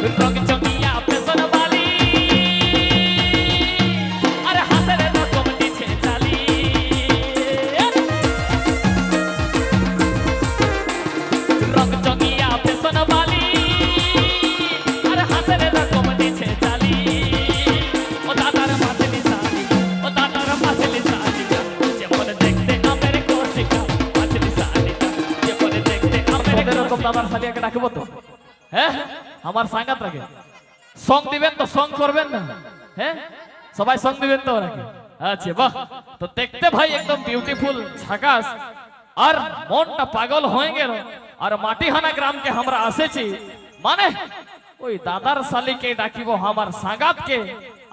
रंग चंगिया पेशन वाली अरे हासरे रकम नीचे चाली रंग चंगिया पेशन वाली अरे हासरे रकम नीचे चाली ओ दादार माछली साली ओ दादार माछली साली जे मन देखते आमेर कोशिका माछली साली जे मन देखते आमेर रकम दादार सालियाके डाकबो तो হ্যাঁ আমার সাঙ্গাত রাখে সং দিবেন তো সং করবেন না হ্যাঁ সবাই সং দিবেন তো রাখে আচ্ছা বাহ তো দেখতে ভাই একদম বিউটিফুল ঝাকাস আর মনটা পাগল হয়ে গেল আর মাটিহানা গ্রামকে আমরা আসেছি মানে ওই দাদার শালিকে ডাকিব আমার সাঙ্গাতকে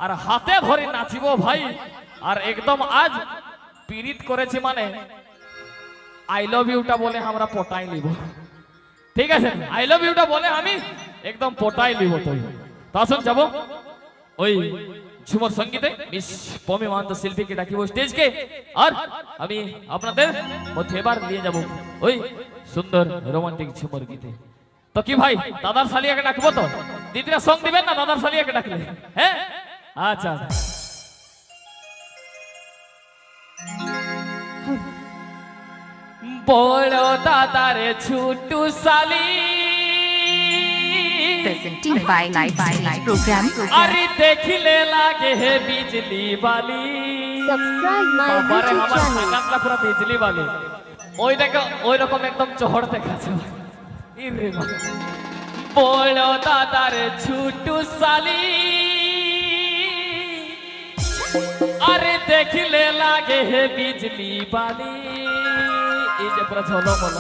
আর হাতে ধরে নাচিব ভাই আর একদম আজ পীড়িত করেছি মানে আই লাভ ইউটা বলে আমরা পটাই নিব ঠিক আছে আই লাভ ইউটা বলে আমি একদম পটাই নিব তো আসুন যাব ওই ঝুমর সঙ্গীতে মিস পমি মান্ত শিল্পীকে ডাকিব স্টেজকে আর আমি আপনাদের মধ্যে এবার নিয়ে যাব ওই সুন্দর রোমান্টিক ঝুমর গীতে তো কি ভাই দাদার শালিয়াকে ডাকবো তো দিদিরা সঙ্গ দিবেন না দাদার শালিয়াকে ডাকলে হ্যাঁ আচ্ছা বড় দাদার ছুটু শালি presenting by live program अरे देखले लागे है बिजली वाली Subscribe my बाबारे YouTube हमार channel. সাঙ্গাতটা পুরো বিজলি वाली ওই দেখো ওই রকম একদম চহড় দেখাচ্ছে ইরে বাবা বড় দাদার ছুটু শালি अरे देखले लागे है बिजली वाली এই যে পুরো ঝলমল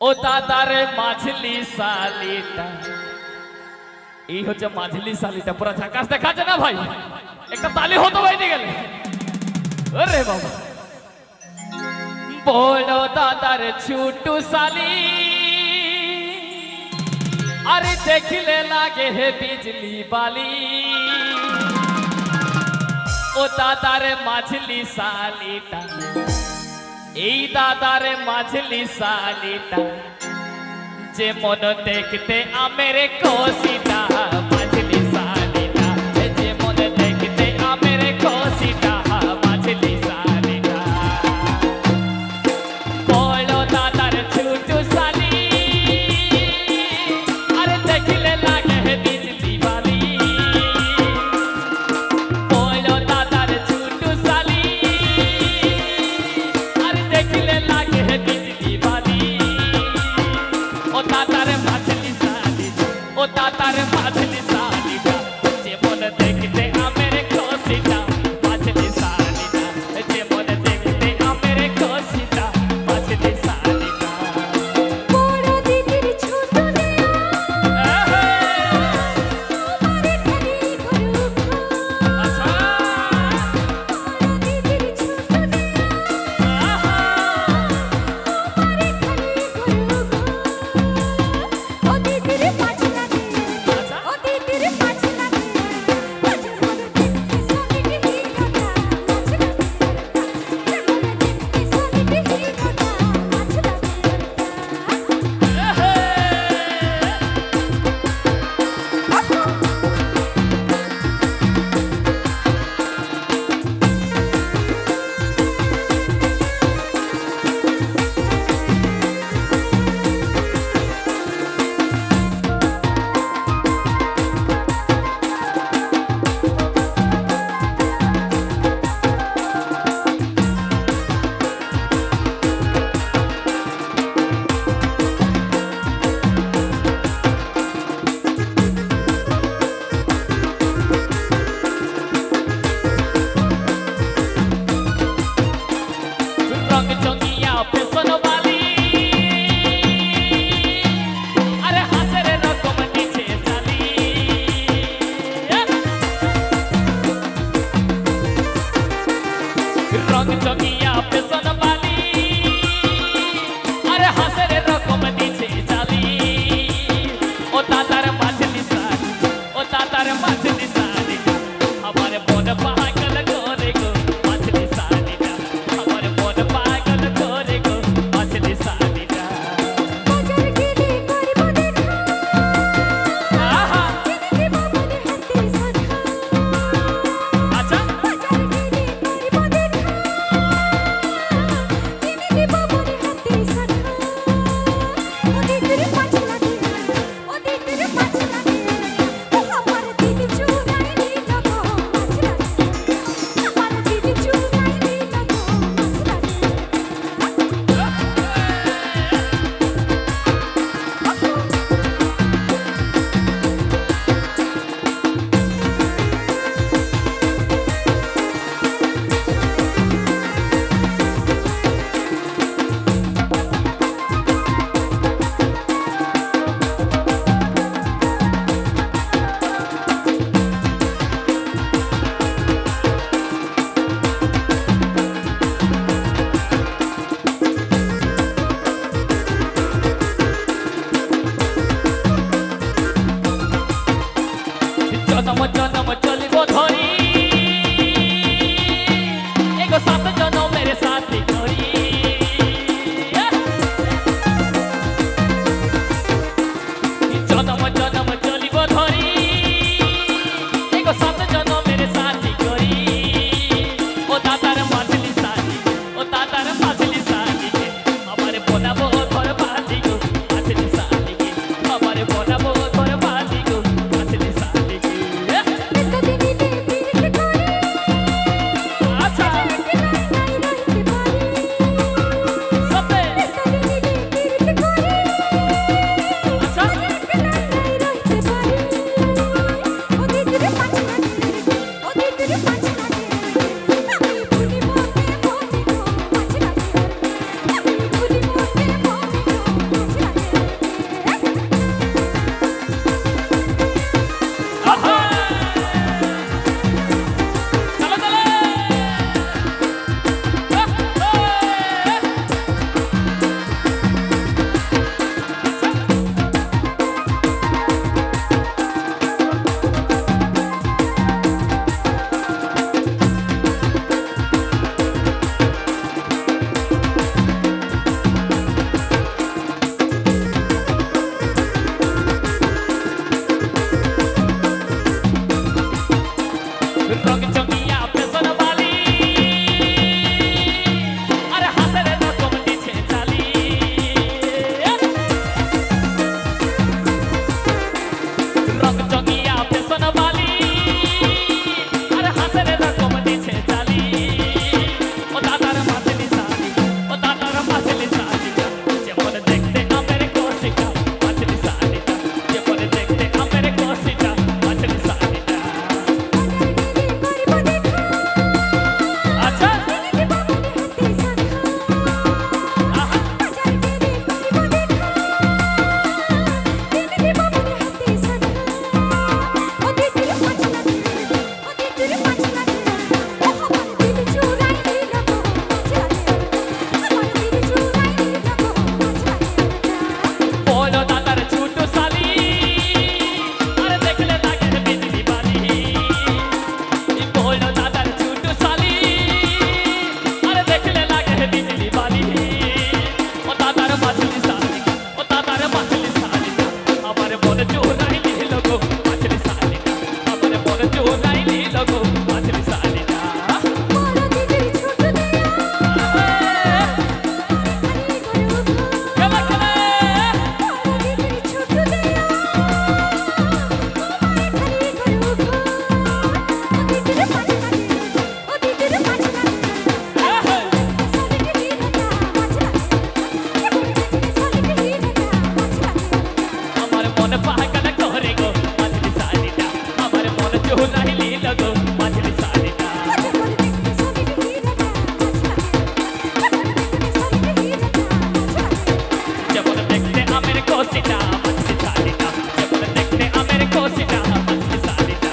ও দাদার মাছলি শালিটা এই হচ্ছে মাঝলি শালিটা পুরো ঝাকাস দেখাচ্ছে না ভাই একটা তালি হতো ভাই গেলে আরে বাবা বড় দাদার ছুটু শালি আরে দেখলে লাগে হে বিজলি বালি ও দাদার মাঝলি শালিটা এই দাদার মাঝলি শালিটা যে মন দেখতে আমের কোসিটা মাঝলি শালিটা যে মন দেখতে আমের কোসিটা মাঝলি শালিটা বড় দাদার ছুটু শালি আরে দেখলে লাগে হে বিজলি বালি বড় দাদার ছুটু শালি আরে দেখলে লাগে হে বিজলি বালি ও দাদার মাঝলি শালি ও দাদার মাঝলি শালিটা যে মন দেখতে আমের কোসিটা মাঝলি শালিটা যে মন দেখতে আমের কোসিটা মাঝলি শালিটা বড় দিদির ছোট নেয়া তোমারে খালি করুক আচ্ছা বড় দিদির ছোট নেয়া তোমারে খালি করুক ও দিদির পাছ লাগে ও দিদির পাছ লাগে মাঝে মনে দেখতে সলিটি হিরোটা নাচ লাগে যে মনে দেখতে সলিটি হিরোটা নাচ লাগে रंग चंगिया पेशन वाली अरे हासरे रकम नीचे चाली रंग चंगिया पेशन वाली अरे हासरे रकम नीचे चाली ओ दादार माछली साली ओ दादार माछली साली हमारे मन पागल करे गो माछली साली हमारे मन पागल करे गो माछली साली বাজার গেলে করব দেখা জনম জনম চলিব ধরি এগো সাত জনমের সাথী করি জনম জনম চলিব ধরি এগো সাত জনমের সাথী করি ও দাদার মাছলি সাথী ও দাদার মাছলি সাথী আমারে বনাবো ঘর বাঁধি গো মাছলি সাথী আমারে বনাবো ঘর বাঁধি গো মাছলি সাথী আচ্ছা সবে আচ্ছা আহা চলো চলো রং চঙিয়া পেছন বালি আরে হাসের রকম দিছে চালি রং চঙিয়া পেছন বালি আরে হাসের রকম দিছে চালি ও দাদার মাছলি সাথী ও দাদার মাছলি সাথী যেমন দেখতে আমের কোশিকা মাছলি সাথী যেমন দেখতে আমের কোশিকা মাছলি সাথী আচ্ছা আহা বলো দাদার ছোট শালি আরে দেখলে লাগে বিজলি বালি বলো দাদার ছোট শালি আরে দেখলে লাগে বিজলি বালি ও দাদার মাছলি শালি ও দাদার মাছলি শালি আমার মনে চোরাই নিল গো মাছলি শালি আমার মনে চোরাই নিল গো মাছলি শালি খেলা খেলা আমার মন পাগল করে গো মাছলি শালিটা আমার মন চোরাই নিল গো মাছলি শালিটা যেমন দেখতে আমের কোশিটা মাছলি শালিটা যেমন দেখতে আমের কোশিটা মাছলি শালিটা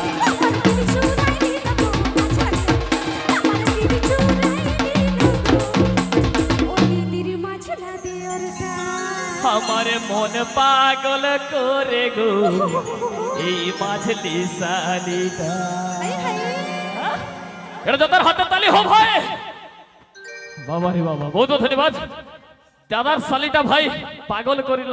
আমার মন পাগল করে গো এই মাছলি শালিটা এটা দাদার হাতে তালি হো ভাই বাবা রে বাবা বহুত ধন্যবাদ দাদার শালিটা ভাই পাগল করিল